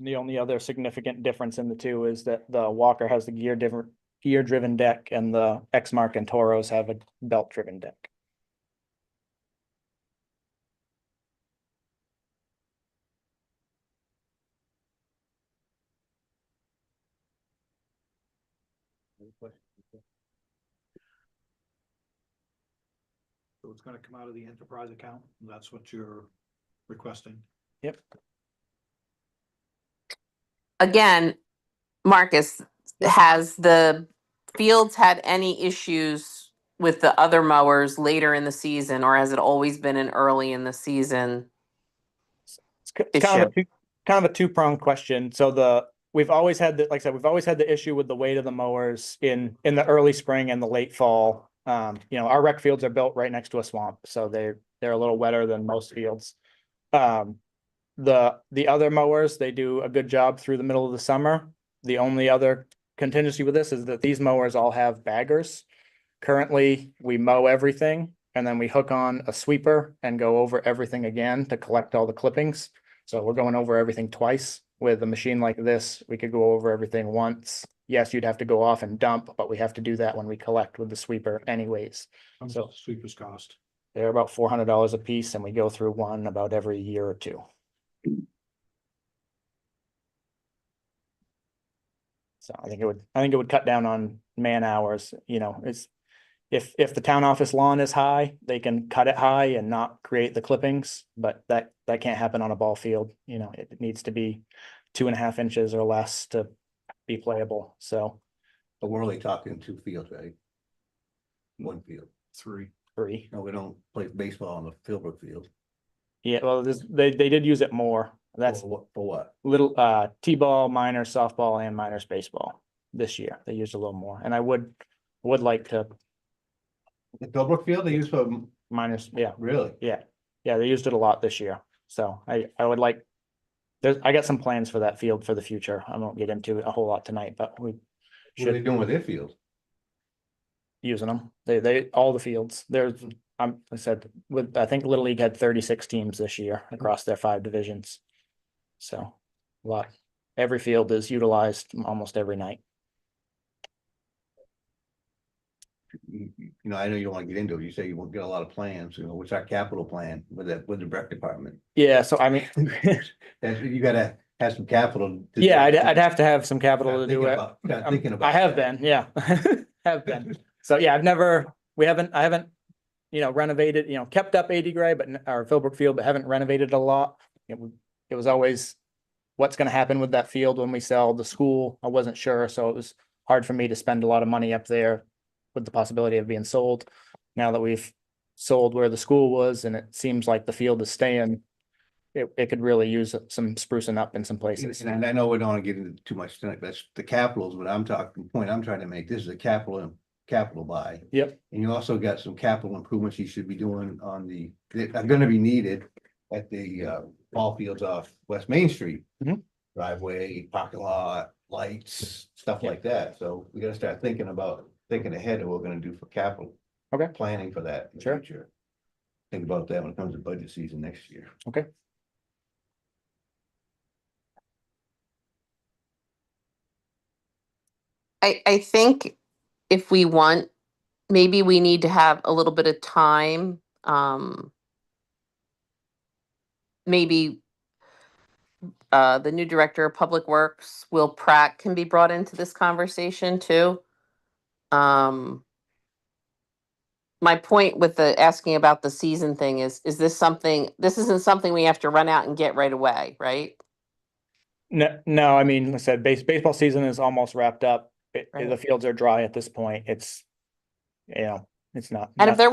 The only other significant difference in the two is that the Walker has the gear driven deck and the Exmark and Toros have a belt driven deck. So it's gonna come out of the enterprise account, that's what you're requesting? Yep. Again, Marcus, has the fields had any issues with the other mowers later in the season, or has it always been an early in the season? It's kind of a two-pronged question. So we've always had like I said, we've always had the issue with the weight of the mowers in the early spring and the late fall. Our rec fields are built right next to a swamp, so they're a little wetter than most fields. The other mowers, they do a good job through the middle of the summer. The only other contingency with this is that these mowers all have baggers. Currently, we mow everything and then we hook on a sweeper and go over everything again to collect all the clippings. So we're going over everything twice. With a machine like this, we could go over everything once. Yes, you'd have to go off and dump, but we have to do that when we collect with the sweeper anyways. So Sweepers cost. they're about $400 a piece and we go through one about every year or two. So I think it would cut down on man hours, it's if the town office lawn is high, they can cut it high and not create the clippings, but that can't happen on a ball field. It needs to be 2.5 inches or less to be playable. So But we're only talking 2 fields, right? 1 field. 3. No, we don't play baseball on the Philbrook field. Yeah, well, they did use it more. That's For what? little T-ball, minor softball, and minors baseball. this year. They used a little more, and I would like to The Philbrook Field, they use for, minus, yeah, really? yeah, they used it a lot this year. So I would like, I got some plans for that field for the future. I won't get into it a whole lot tonight, but we What are they should doing with their field? using them. All the fields. There's, I said, I think Little League had 36 teams this year across their 5 divisions. So, a lot. Every field is utilized almost every night. You know, I know you don't want to get into it. You say you won't get a lot of plans, you know, what's our capital plan with the rec department? Yeah, so I mean, You gotta have some capital. to- yeah, I'd have to have some capital to Start do thinking it. about- start thinking about I have that. been, yeah, have been. So yeah, I haven't, renovated, kept up 80 Gray, but our Philbrook Field, but haven't renovated a lot. It was always what's going to happen with that field when we sell the school. I wasn't sure, so it was hard for me to spend a lot of money up there with the possibility of being sold. Now that we've sold where the school was, and it seems like the field is staying, it could really use some sprucing up in some places. And I know we don't want to get into too much tonight, but that's the capitals, what I'm talking, point I'm trying to make, this is a capital buy. Yep. And you also got some capital improvements you should be doing that are gonna be needed at the ball fields off West Main Street. Mhm. Driveway, parking lot, lights, stuff like that. So we gotta start thinking ahead of what we're gonna do for capital. Okay. Planning for that in the Sure. future. Think about that when it comes to budget season next year. Okay. I think if we want, maybe we need to have a little bit of time, maybe the new director of Public Works, Will Pratt, can be brought into this conversation too. My point with the asking about the season thing is this isn't something we have to run out and get right away, right? No, I mean, like I said, baseball season is almost wrapped up. Right. The fields are dry at this point. It's not. And if there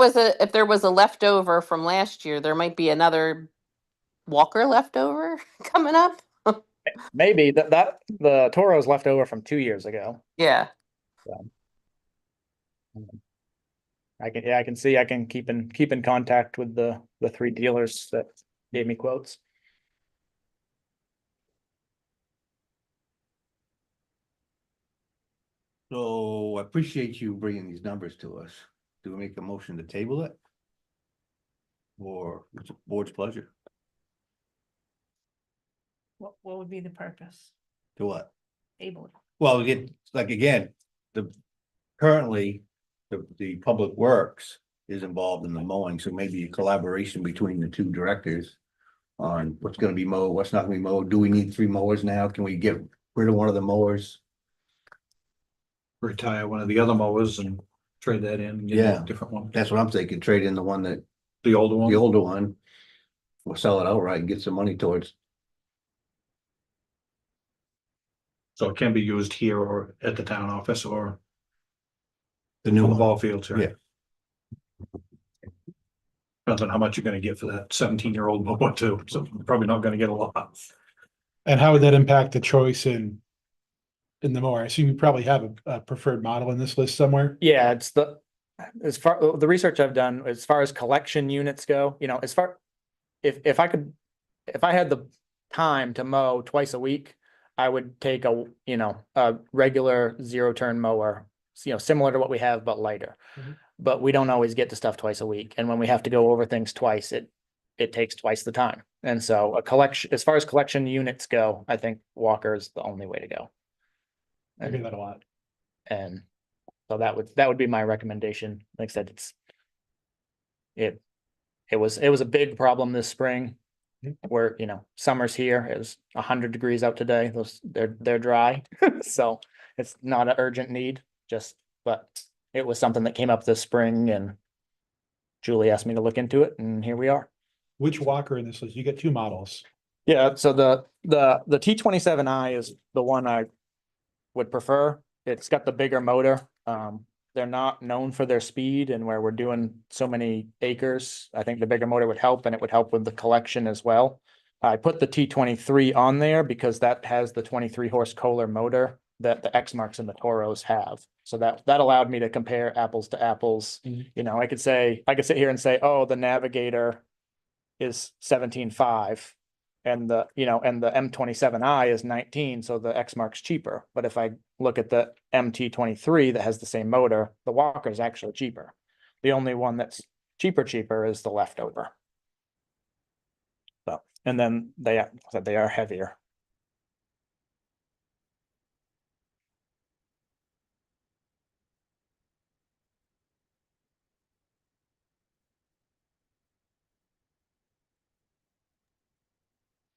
was a leftover from last year, there might be another Walker leftover coming up. Maybe that the Toro's left over from 2 years ago. Yeah. I can keep in contact with the 3 dealers that gave me quotes. So I appreciate you bringing these numbers to us. Do we make a motion to table it? Or it's the board's pleasure? What would be the purpose? To what? Able. Well, again, currently, the Public Works is involved in the mowing, so maybe a collaboration between the 2 directors. On what's gonna be mowed, what's not gonna be mowed. Do we need 3 mowers now? Can we get rid of one of the mowers? Retire one of the other mowers and trade that in and get Yeah. a different one. That's what I'm thinking, trade in the one that, The older one. the older one. We'll sell it outright and get some money towards. So it can be used here or at the town office or The on new the one. ball fields, right? Yeah. Depends on how much you're gonna get for that 17-year-old mower too, so you're probably not gonna get a lot. And how would that impact the choice in the mower? I assume you probably have a preferred model in this list somewhere. Yeah, it's the research I've done as far as collection units go, if I had the time to mow twice a week, I would take a regular 0-turn mower, similar to what we have, but lighter. Mhm. But we don't always get to stuff twice a week. And when we have to go over things twice, it takes twice the time. And so as far as collection units go, I think Walker is the only way to go. I hear that a lot. And so that would be my recommendation. Like I said, it was a big problem this spring where, summer's here, it was 100 degrees out today. They're dry. So it's not an urgent need, but it was something that came up this spring and Julie asked me to look into it and here we are. Which Walker in this list? You get 2 models. Yeah, so the T27i is the one I would prefer. It's got the bigger motor. They're not known for their speed, and where we're doing so many acres, I think the bigger motor would help, and it would help with the collection as well. I put the T23 on there because that has the 23 horse Kohler motor that the X marks and the Toros have. So that allowed me to compare apples to apples. You know, I could sit here and say, oh, the Navigator is 17.5 and the M27i is 19, so the X mark's cheaper. But if I look at the MT23 that has the same motor, the Walker is actually cheaper. The only one that's cheaper is the Leftover. So, and then they are heavier.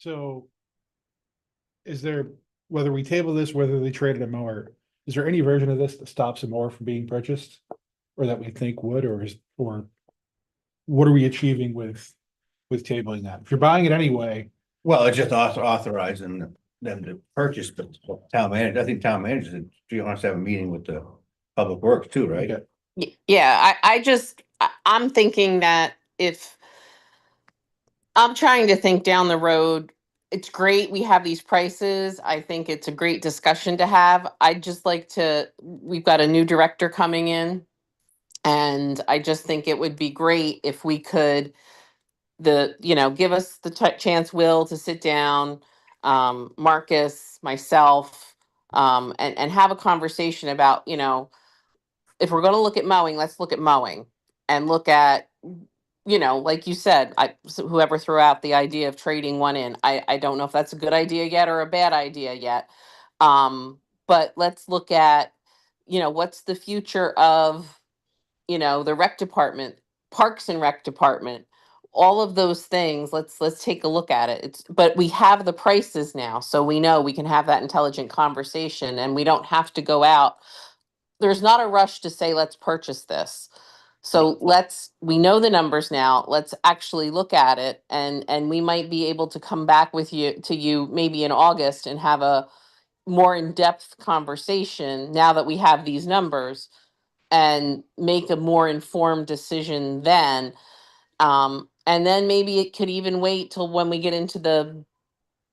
So whether we table this, whether they traded a mower, is there any version of this that stops a mower from being purchased? Or that we think would, or what are we achieving with tabling that? If you're buying it anyway, Well, it's just authorizing them to purchase the town manager. I think town manager said you want to have a meeting with the public works too, right? okay, Yeah, I'm thinking that if I'm trying to think down the road, it's great we have these prices. I think it's a great discussion to have. We've got a new director coming in. And I just think it would be great if we could, give us the chance, Will, to sit down, Marcus, myself, and have a conversation about, if we're going to look at mowing, let's look at mowing and look at, like you said, whoever threw out the idea of trading one in, I don't know if that's a good idea yet or a bad idea yet. But let's look at, what's the future of, the rec department, parks and rec department, all of those things. Let's take a look at it. But we have the prices now, so we know we can have that intelligent conversation and we don't have to go out. There's not a rush to say, let's purchase this. So we know the numbers now. Let's actually look at it and we might be able to come back to you maybe in August and have a more in-depth conversation now that we have these numbers and make a more informed decision then. And then maybe it could even wait till when we get into the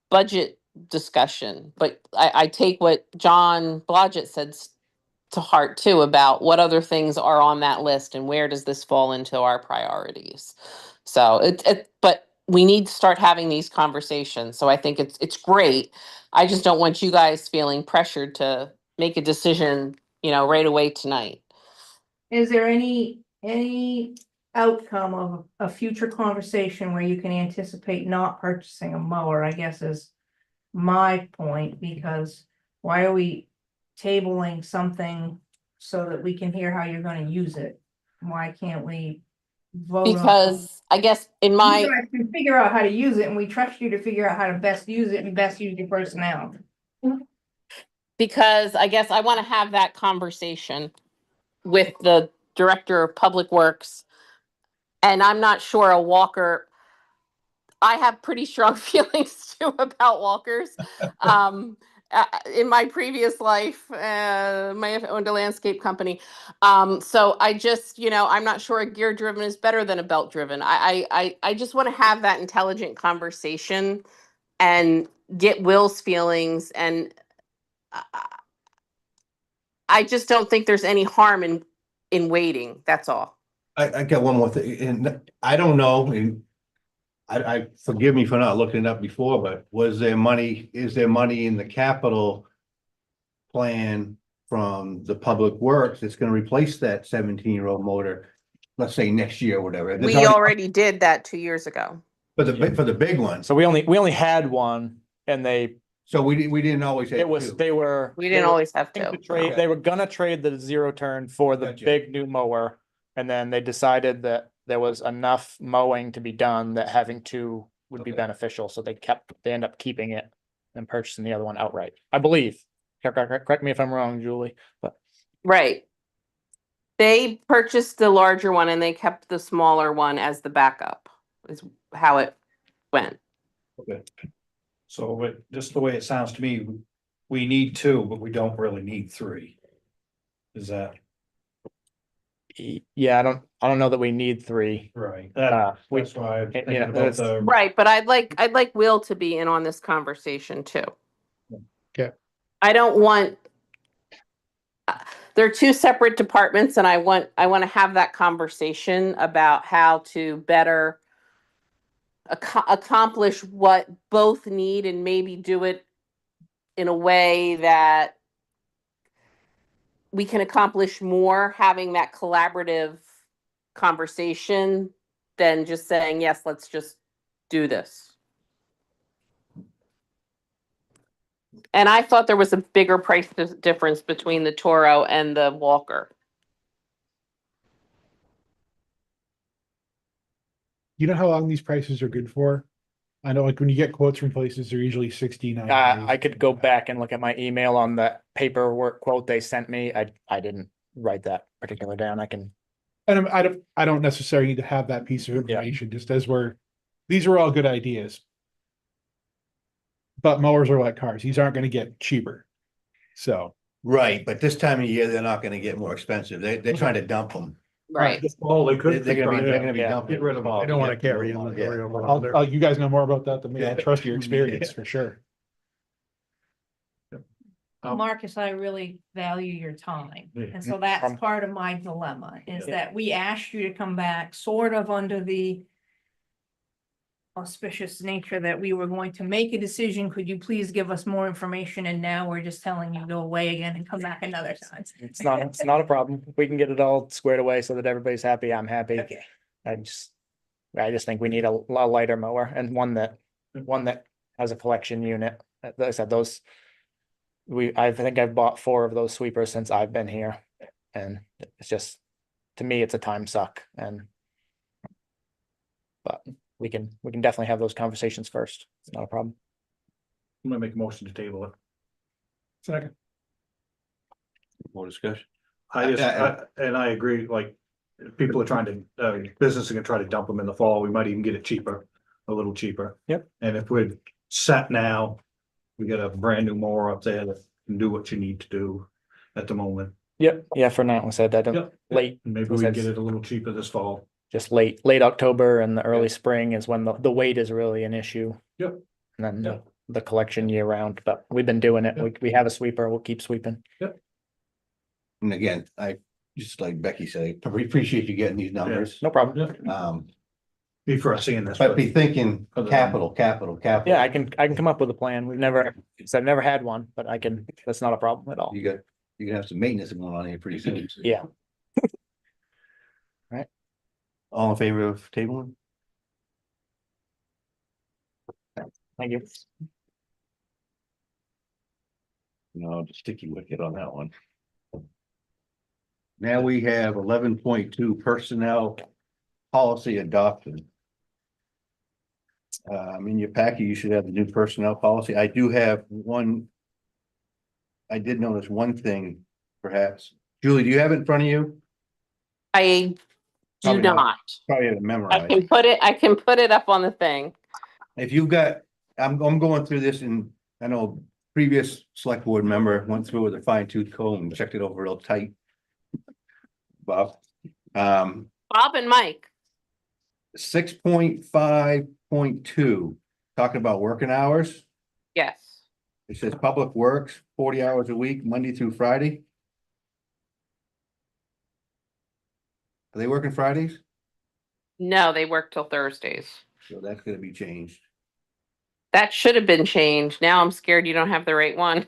budget discussion. But I take what John Blodgett said to heart too, about what other things are on that list and where does this fall into our priorities. So but we need to start having these conversations. So I think it's great. I just don't want you guys feeling pressured to make a decision, right away tonight. Is there any outcome of a future conversation where you can anticipate not purchasing a mower, I guess is my point, because why are we tabling something so that we can hear how you're gonna use it? Why can't we vote on it? Because I guess in You my, guys can figure out how to use it, and we trust you to figure out how to best use it and best use your personnel. because I guess I want to have that conversation with the director of public works. And I'm not sure a walker, I have pretty strong feelings too about walkers. In my previous life, may have owned a landscape company. So I just, I'm not sure a gear driven is better than a belt driven. I just want to have that intelligent conversation and get Will's feelings. And I just don't think there's any harm in waiting. That's all. I got one more thing, and I don't know, and I forgive me for not looking it up before, but is there money in the capital plan from the public works that's gonna replace that 17-year-old motor, let's say next year or whatever? We already did that 2 years ago. For the big one, So we only had one and so we didn't always have two. We didn't always have to. They were gonna trade the zero turn for the Gotcha. big new mower. And then they decided that there was enough mowing to be done that having two would be Okay. beneficial. So they ended up keeping it and purchasing the other one outright, I believe. Correct me if I'm wrong, Julie, but Right. They purchased the larger one and they kept the smaller one as the backup, is how it went. Okay. So, but just the way it sounds to me, we need two, but we don't really need three. Is that yeah, I don't know that we need three. right? That's why I'm thinking about that's- the. Right, but I'd like Will to be in on this conversation too. Okay. I don't want they're two separate departments and I want to have that conversation about how to better accomplish what both need and maybe do it in a way that we can accomplish more having that collaborative conversation than just saying, yes, let's just do this. And I thought there was a bigger price difference between the Toro and the Walker. You know how long these prices are good for? I know like when you get quotes from places, they're usually 69 days. I could go back and look at my email on the paperwork quote they sent me. I didn't write that particular down. I can, And I don't necessarily need to have that piece of information, just as these are all good ideas. But mowers are like cars. These aren't gonna get cheaper. So. Right, but this time of year, they're not gonna get more expensive. They're trying to dump them. Right. Oh, they They're gonna be Yeah. dumping. Get rid of them. I don't wanna carry inventory over. You guys know more about that than me. I trust your experience for sure. Marcus, I really value your time. Yeah. And so that's part of my dilemma is that we asked you to come back sort of under the auspicious nature that we were going to make a decision. Could you please give us more information? And now we're just telling you go away again and come back another time. it's not a problem. We can get it all squared away so that everybody's happy. I'm happy. Okay. I just think we need a lighter mower and one that has a collection unit. Like I said, I think I've bought 4 of those sweepers since I've been here. And it's just, to me, it's a time suck but we can definitely have those conversations first. It's not a problem. I'm gonna make a motion to table it. Second. More discussion? And I agree, like, if people are trying to, business are gonna try to dump them in the fall, we might even get it cheaper, a little cheaper. Yep. And if we're set now, we got a brand new mower up there that can do what you need to do at the moment. Yep. Yeah, for now, I said that Yep. late, Maybe we can get it a little cheaper this fall. just late October and the early spring is when the weight is really an issue. Yep. And then Yep. the collection year round, but we've been doing it. We have a sweeper. We'll keep sweeping. And again, I, just like Becky said, I appreciate you getting these numbers. No problem. Before seeing this. But be thinking capital. Yeah, I can come up with a plan. I've never had one, but that's not a problem at all. You're gonna have some maintenance going on here pretty soon. Yeah. All in favor of tabling? Thank you. No, the sticky wicket on that one. Now we have 11.2 personnel policy adoption. In your packet, you should have the new personnel policy. I do have one. I did notice one thing, perhaps. Julie, do you have it in front of you? I do Probably not. not. Probably have it I memorized. can put it up on the thing. If you've got, I'm going through this and I know previous select board member went through with a fine tooth comb and checked it over real tight. Bob. Bob and Mike. 6.5.2, talking about working hours. Yes. It says Public Works, 40 hours a week, Monday through Friday. Are they working Fridays? No, they work till Thursdays. So that's gonna be changed. That should have been changed. Now I'm scared you don't have the right one.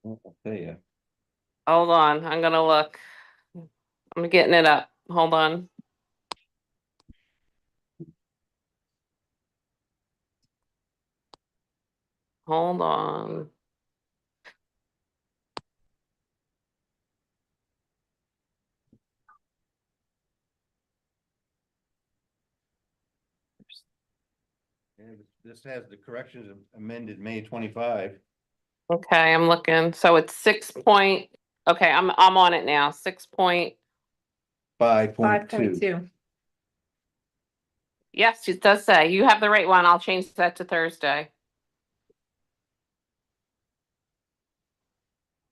I'll tell you. Hold on, I'm gonna look. I'm getting it up. Hold on. Hold on. This has the corrections amended May 25. Okay, I'm looking. So it's 6 point, okay, I'm on it now. 6 5.2. Yes, it does say. You have the right one. I'll change that to Thursday.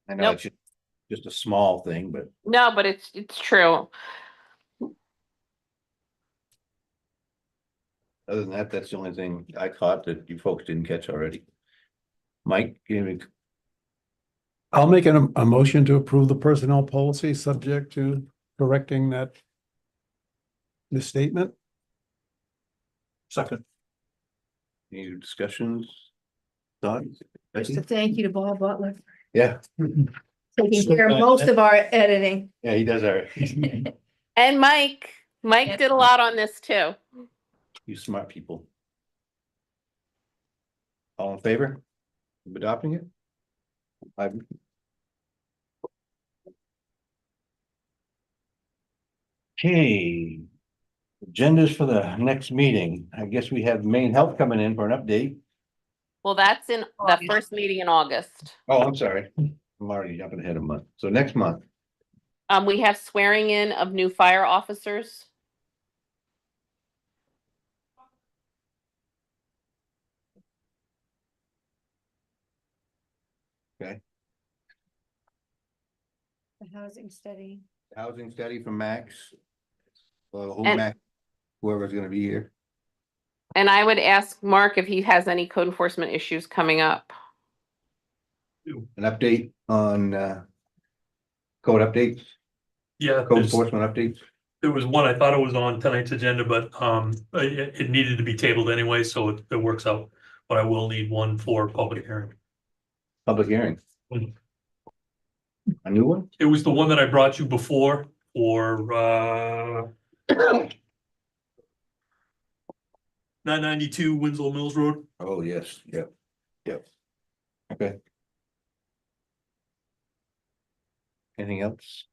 I know Nope. it's just a small thing, but No, but it's true. Other than that, that's the only thing I caught that you folks didn't catch already. Mike, give me, I'll make a motion to approve the personnel policy subject to correcting that misstatement. Second. any discussions? Thoughts? Just a Becky? thank you to Bob Butler, Yeah, taking care of most of our editing. yeah, he does our, And Mike did a lot on this too. you smart people. All in favor of adopting it? Okay. Agendas for the next meeting. I guess we have Maine Health coming in for an update. Well, that's in the first meeting in August. Oh, I'm sorry. I'm already jumping ahead a month. So next month. We have swearing in of new fire officers. The housing study. Housing study from Max. Who And- Max, whoever's gonna be here. And I would ask Mark if he has any code enforcement issues coming up. An update on code updates, Yeah, code enforcement updates. there was one, I thought it was on tonight's agenda, but it needed to be tabled anyway, so it works out. But I will need one for public hearing. Public hearing. Mm. A new one? It was the one that I brought you before for 992 Winslow Mills Road. Oh, yes, yep, yep. Okay. Anything else?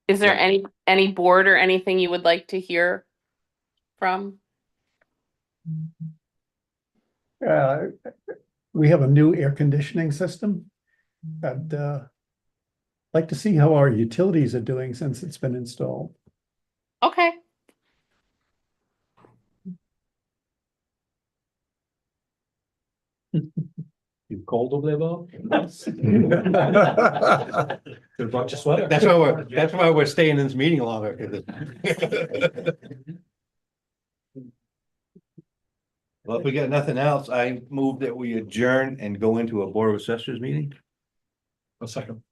Is there Yeah. any board or anything you would like to hear from? We have a new air conditioning system. I'd like to see how our utilities are doing since it's been installed. Okay. You cold over there, Bob? Could've brought your sweater. That's why we're staying in this meeting longer. 'Cause well, if we got nothing else, I move that we adjourn and go into a Board of Assessors meeting. A second.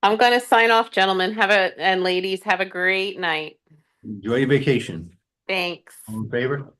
I'm gonna sign off, gentlemen. And ladies, have a great night. Enjoy your vacation. Thanks. All in favor?